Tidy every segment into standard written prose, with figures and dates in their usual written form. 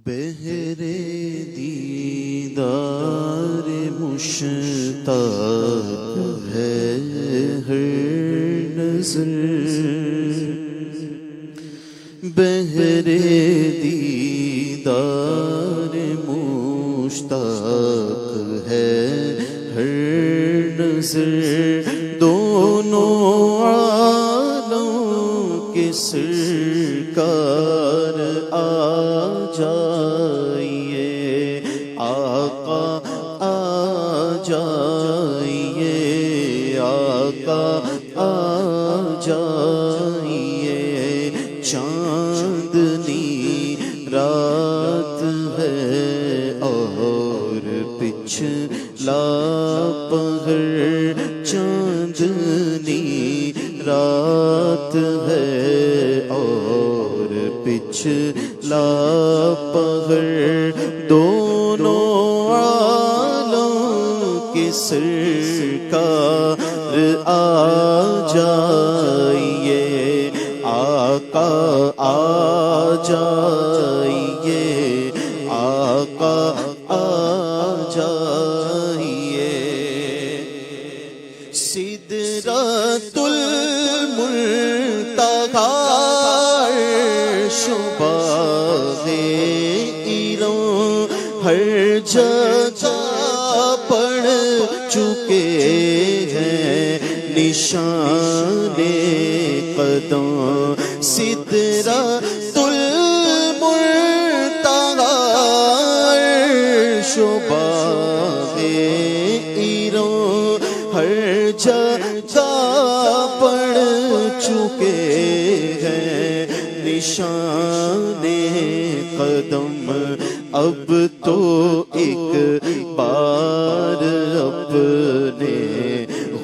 بہرے دیدار مشتاق ہے ہر نظر، بہرے دیدار مشتاق ہے ہر نظر، دونوں عالم کے سرکار آ جائیے، آقا آ جائیے، آقا آ جائیے، چاندنی رات ہے اور پچھلا پہر، چاندنی رات ہے اور پچھلا پہر، دونوں عالم کے سرکار آ جائیے، آقا آ جائیے، آقا آ جائیے، سدرۃ المنتہی عرش و باغ ایران ہر جگہ پڑھ چکے ہیں نشان قدم، سدرۃ المنتہی عرش و باغ ایران ہر جگہ پڑھ چکے ہیں نشان قدم، اب تو ایک بار اپنے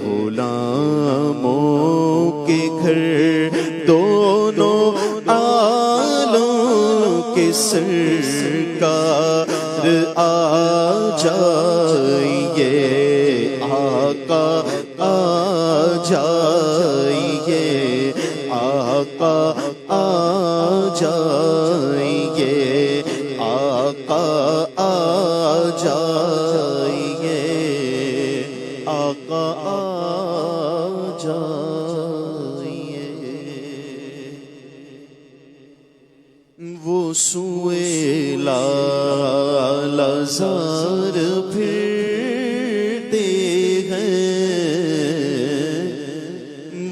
غلاموں کے گھر دونوں عالم کے سرکار آ جائیے، آقا آ جائیے، آقا آ جائیے، آقا آ جائیے، آقا آ جائیے، وہ سوئے لالزار پھرتے ہیں،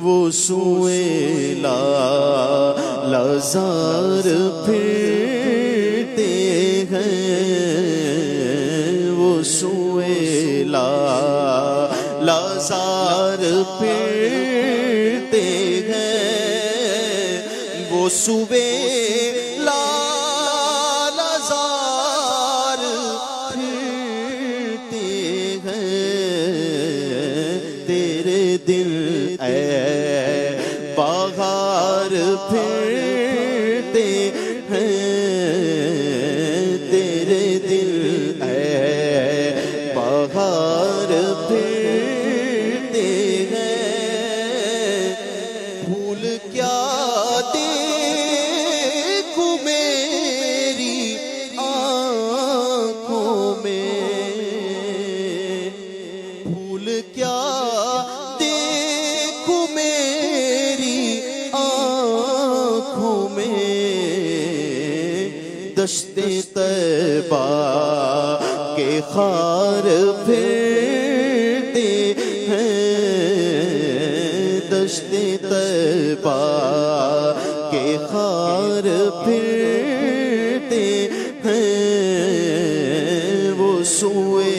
وہ سوئے لالزار پھرتے ہیں، وہ سوئے لالزار پھرتے ہیں، وہ سوئے لالزار پھرتے ہیں، تیرے دل اے بہار پھرتے ہیں، تیرے دل اے بہار پھرتے ہیں، پھول کیا دیکھوں میری آنکھوں میں، پھول کیا دیکھوں میری آنکھوں میں، دشت طیبہ کے خار پھرتے ہیں، دشت طیبہ کے خار پھرتے ہیں، وہ سوئے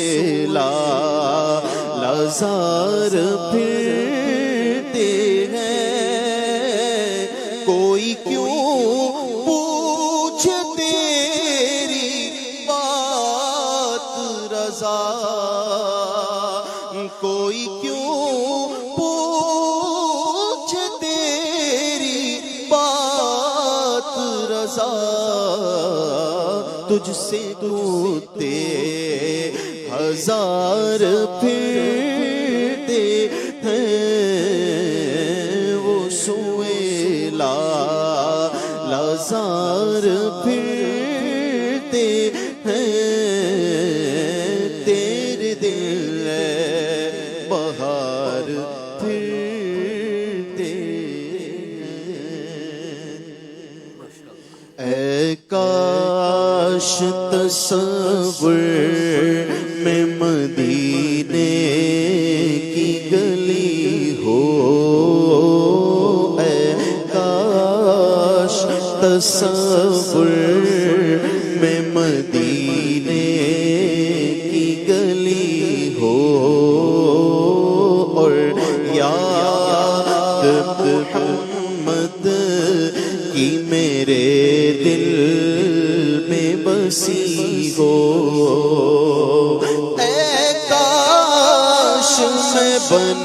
لالزار پھرتے ہیں، کوئی کیوں پوچھے تیری بات رضا، کوئی کیوں پوچھے تیری بات رضا، تجھ سے کتے ہزار پھرتے ہیں، وہ سوئے لالزار پھرتے پھرتے ہیں تیرے دل بہار پھرتے ہیں اے کاش تصور میں مدینے کی گلی ہو اے کاش تصور میں مدینے کی گلی ہو اور یاد محمد کی میرے دل میں بسی ہو اے کاش میں بن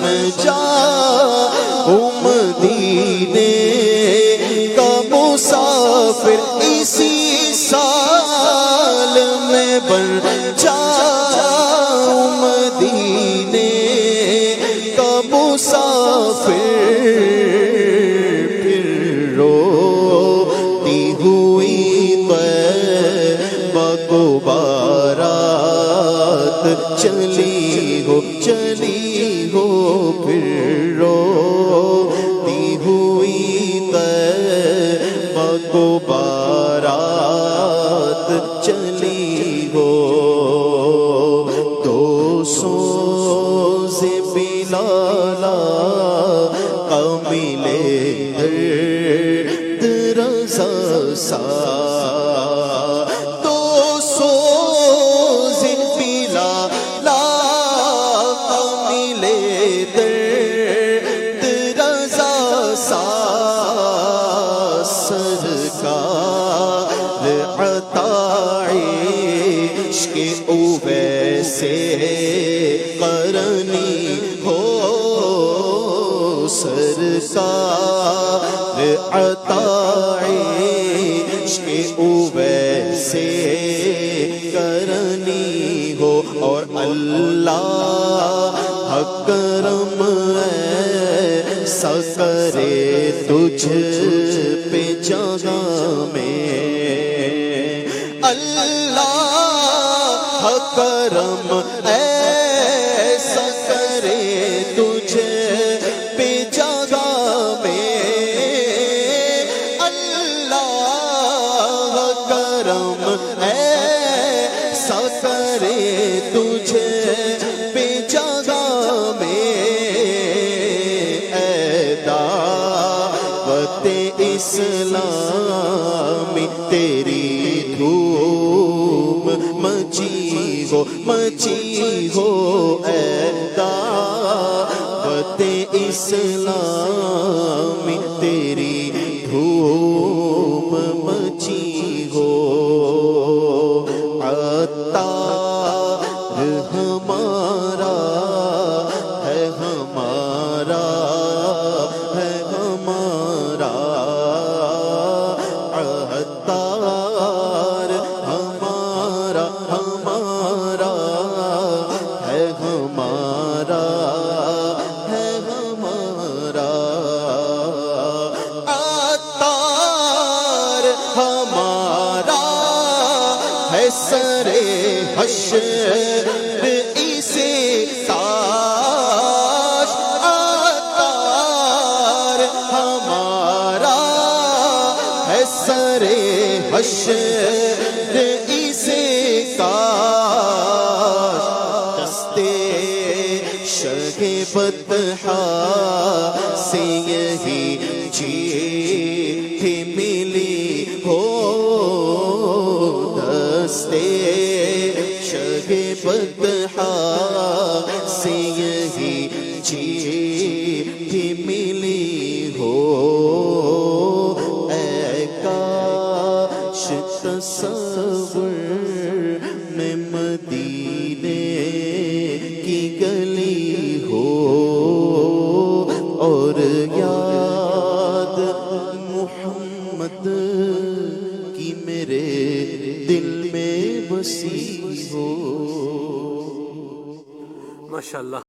جاؤں مدینے کا مسافر اسی سال میں بن جاؤں مدینے کا مسافر پھر روتی ہوئی طیبہ کو بارات چلی ہو پھر روتی ہوئی طیبہ کو بارات چلی ہو تو سوز بلالا کا ملے درد رضا سا تو سوز بلالا کا ملے درد رضا سا سرکار عطا عشق اویس قرنی ہو سرکار عطا عشق اویس کرنی ہو اور اللہ کرم ایسا کرے تجھ پہ جگہ میں اللہ کرم ایسا کرے تجھ پہ جگہ میں اللہ کرم ایسا کرے تجھ پہ جگہ میں اے دعوت اسلامی تیری دھوم مچی ہو اے دعوت اسلامی تیری دھوم مچی ہو عطار ہمارا ہے ہمارا ہے ہمارا عطار ہمارا ہمارا ہے ہمارا ہے ہمارا عطار ہمارا ہے سرے حشر اسے تاج عطار ہمارا ہے سرے حشر اسے تاج دستے شہ بطحا سے یہی جیت ملی ہو دستے شہ بطحا سے یہی جیت ملی ہو اے کاش تصور میں مدینے کی گلی ہو اور یاد محمد کی میرے دل میں بسی ہو ماشاءاللہ.